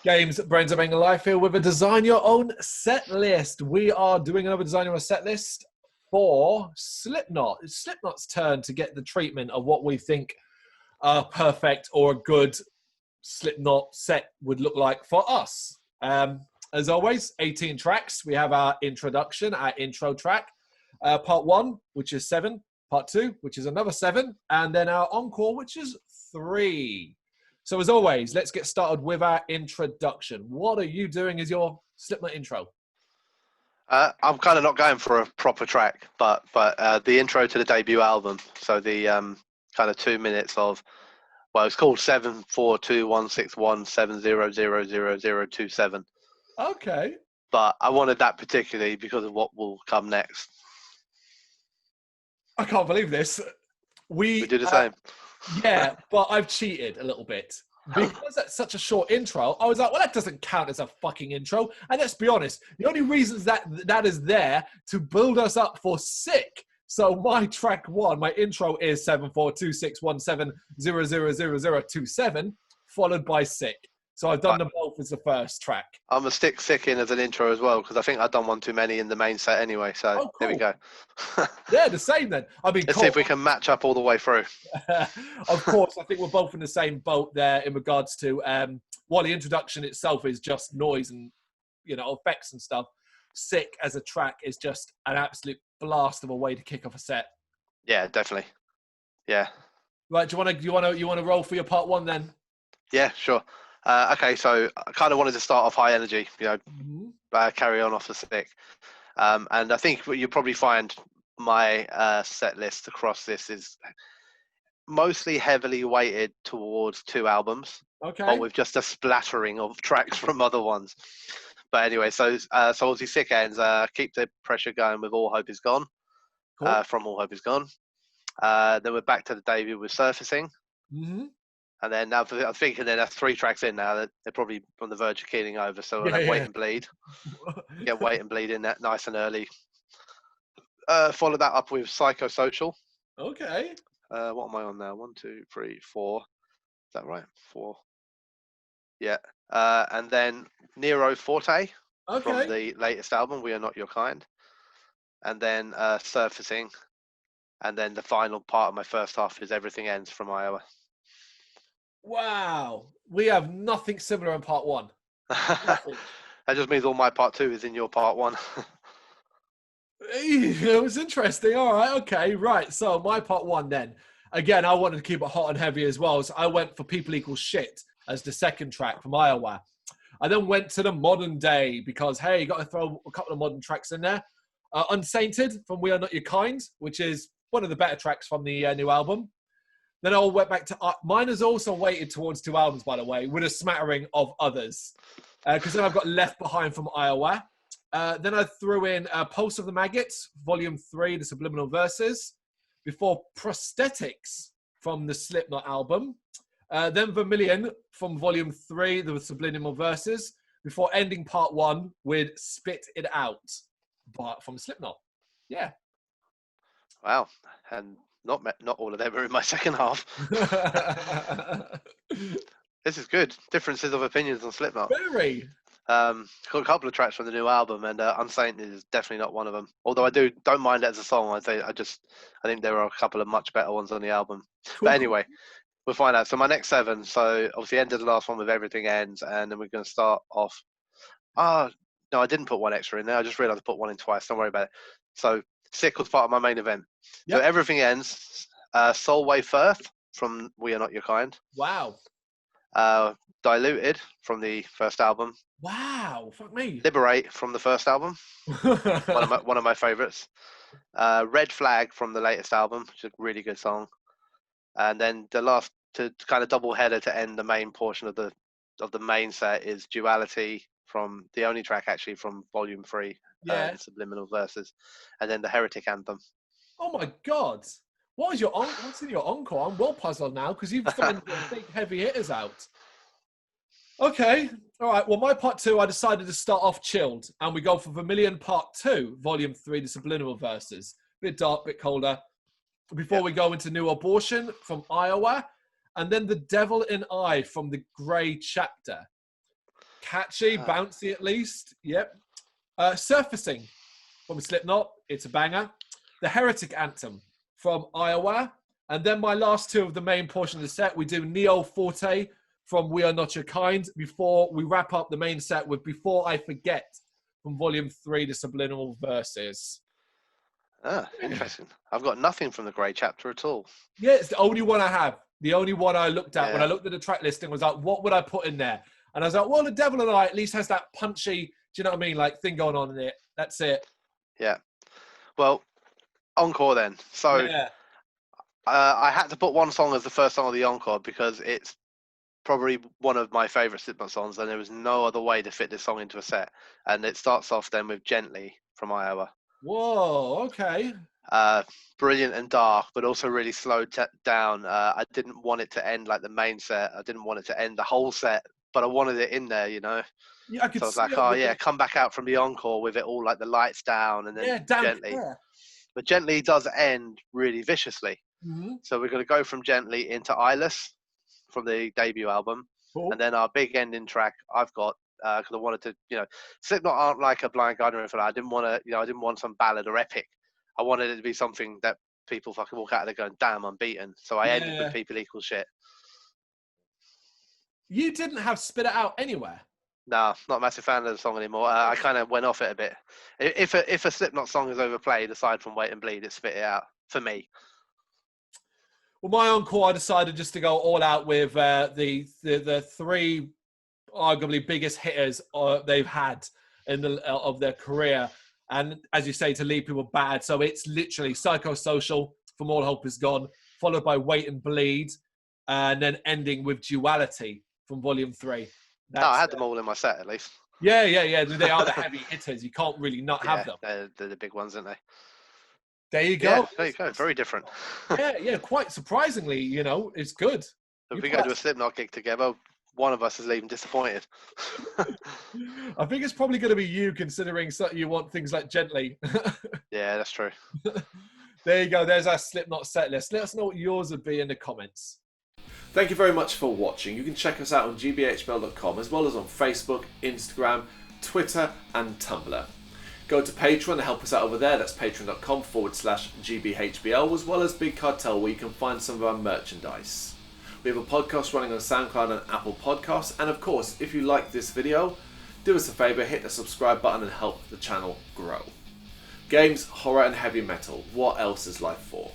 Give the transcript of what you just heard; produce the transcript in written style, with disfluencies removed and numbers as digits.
Games, Brains A Head-Banging Life here with a design your own set list. We are doing another design your own set list for Slipknot. It's Slipknot's turn to get the treatment of what we think a perfect or a good Slipknot set would look like for us. As always, 18 tracks. We have our introduction, our intro track, part 1, which is 7, part 2, which is another 7, and then our encore, which is 3. So as always, let's get started with our introduction. What are you doing as your Slipknot intro? I'm kind of not going for a proper track, but the intro to the debut album. So the kind of 2 minutes of, well, it's called 7421617000027. Okay. But I wanted that particularly because of what will come next. I can't believe this. We do the same. Yeah, but I've cheated a little bit. Because that's such a short intro, I was like, well, that doesn't count as a fucking intro. And let's be honest, the only reason that is there to build us up for Sick. So my track 1, my intro is 74261700027, followed by Sick. So I've done them both as the first track. I'm going to stick Sick in as an intro as well, because I think I've done one too many in the main set anyway. So cool. There we go. Yeah, the same then. I mean, let's see if we can match up all the way through. Of course, I think we're both in the same boat there in regards to, while the introduction itself is just noise and, effects and stuff, Sick as a track is just an absolute blast of a way to kick off a set. Yeah, definitely. Yeah. Right, do you want to roll for your part 1 then? Yeah, sure. Okay, so I kind of wanted to start off high energy, carry on off the Sick. And I think what you'll probably find my set list across this is mostly heavily weighted towards 2 albums. Okay. But with just a splattering of tracks from other ones. But anyway, so obviously Sick ends, Keep the Pressure Going with All Hope Is Gone. Cool. From All Hope Is Gone. Then we're back to the debut with Surfacing. Mm-hmm. And then now I'm thinking that's 3 tracks in now. They're probably on the verge of keeling over. So we'll have Wait and Bleed. Get Wait and Bleed in that nice and early. Follow that up with Psychosocial. Okay. What am I on now? 1, 2, 3, 4. Is that right? 4. Yeah. And then Nero Forte from the latest album, We Are Not Your Kind. And then Surfacing. And then the final part of my first half is Everything Ends from Iowa. Wow. We have nothing similar in part 1. That just means all my part 2 is in your part 1. It was interesting. All right. Okay. Right. So my part 1 then. Again, I wanted to keep it hot and heavy as well. So I went for People Equal Shit as the second track from Iowa. I then went to the modern day because, hey, you got to throw a couple of modern tracks in there. Unsainted from We Are Not Your Kind, which is one of the better tracks from the new album. Then I went back to mine is also weighted towards 2 albums, by the way, with a smattering of others. Because then I've got Left Behind from Iowa. Then I threw in Pulse of the Maggots, Volume 3, the Subliminal Verses. Before Prosthetics from the Slipknot album. Then Vermilion from Volume 3, the Subliminal Verses. Before ending part 1 with Spit It Out from Slipknot. Yeah. Wow. And not all of them are in my second half. This is good. Differences of opinions on Slipknot. Very. Got a couple of tracks from the new album, and Unsainted is definitely not one of them. Although I don't mind it as a song. I think there are a couple of much better ones on the album. Cool. But anyway, we'll find out. So my next 7. So obviously ended the last one with Everything Ends, and then we're going to start off. No, I didn't put 1 extra in there. I just realised I put 1 in twice. Don't worry about it. So Sick was part of my main event. Yep. So Everything Ends. Solway Firth from We Are Not Your Kind. Wow. Diluted from the first album. Wow, fuck me. Liberate from the first album. one of my favorites. Red Flag from the latest album, which is a really good song. And then the last to kind of double header to end the main portion of the main set is Duality from the only track actually from Volume 3. The Subliminal Verses, and then the Heretic Anthem. Oh my God. What's in your encore? I'm well puzzled now because you've found the big heavy hitters out. Okay. All right. Well, my part 2, I decided to start off chilled, and we go for Vermilion Part 2, Volume 3, the Subliminal Verses. Bit dark, bit colder. Before we go into New Abortion from Iowa, and then The Devil in I from the Grey Chapter. Catchy, bouncy at least. Yep. Surfacing from Slipknot. It's a banger. The Heretic Anthem from Iowa. And then my last two of the main portion of the set, we do Neo Forte from We Are Not Your Kind before we wrap up the main set with Before I Forget from Volume 3, the Subliminal Verses. Interesting. I've got nothing from the Grey chapter at all. Yeah, it's the only one I have. The only one I looked at when I looked at the track listing was like, what would I put in there? And I was like, well, The Devil and I at least has that punchy, do you know what I mean? Like thing going on in it. That's it. Yeah. Well, encore then. So I had to put one song as the first song of the encore because it's probably one of my favourite Slipknot songs, and there was no other way to fit this song into a set. And it starts off then with Gently from Iowa. Whoa, okay. Brilliant and dark, but also really slowed down. I didn't want it to end like the main set. I didn't want it to end the whole set, but I wanted it in there, you know. Yeah, I could so I was like, oh yeah, come back out from the encore with it all like the lights down and then Gently. Yeah. But Gently does end really viciously. Mm-hmm. So we're going to go from Gently into Eyeless from the debut album. Cool. And then our big ending track I've got, because I wanted to, you know, Slipknot aren't like a Blind Guardian or anything. I didn't want to, you know, I didn't want some ballad or epic. I wanted it to be something that people fucking walk out of there going, damn, I'm beaten. So I ended with People Equal Shit. You didn't have Spit It Out anywhere? No, not a massive fan of the song anymore. I kind of went off it a bit. If a Slipknot song is overplayed, aside from Wait and Bleed, it's Spit It Out for me. Well, my encore, I decided just to go all out with the three arguably biggest hitters they've had in of their career. And as you say, to leave people bad. So it's literally Psychosocial from All Hope Is Gone, followed by Wait and Bleed, and then ending with Duality from Volume 3. I had them all in my set, at least. Yeah. They are the heavy hitters. You can't really not have them. They're the big ones, aren't they? There you go. Yeah, there you go. Very different. yeah. Quite surprisingly, you know, it's good. If we go to a Slipknot gig together, one of us is leaving disappointed. I think it's probably going to be you, considering you want things like Gently. Yeah, that's true. There you go. There's our Slipknot set list. Let us know what yours would be in the comments. Thank you very much for watching. You can check us out on gbhbl.com as well as on Facebook, Instagram, Twitter and Tumblr. Go to Patreon to help us out over there. That's patreon.com/gbhbl, as well as Big Cartel, where you can find some of our merchandise. We have a podcast running on SoundCloud and Apple Podcasts. And of course, if you like this video, do us a favour, hit the subscribe button and help the channel grow. Games, horror and heavy metal. What else is life for?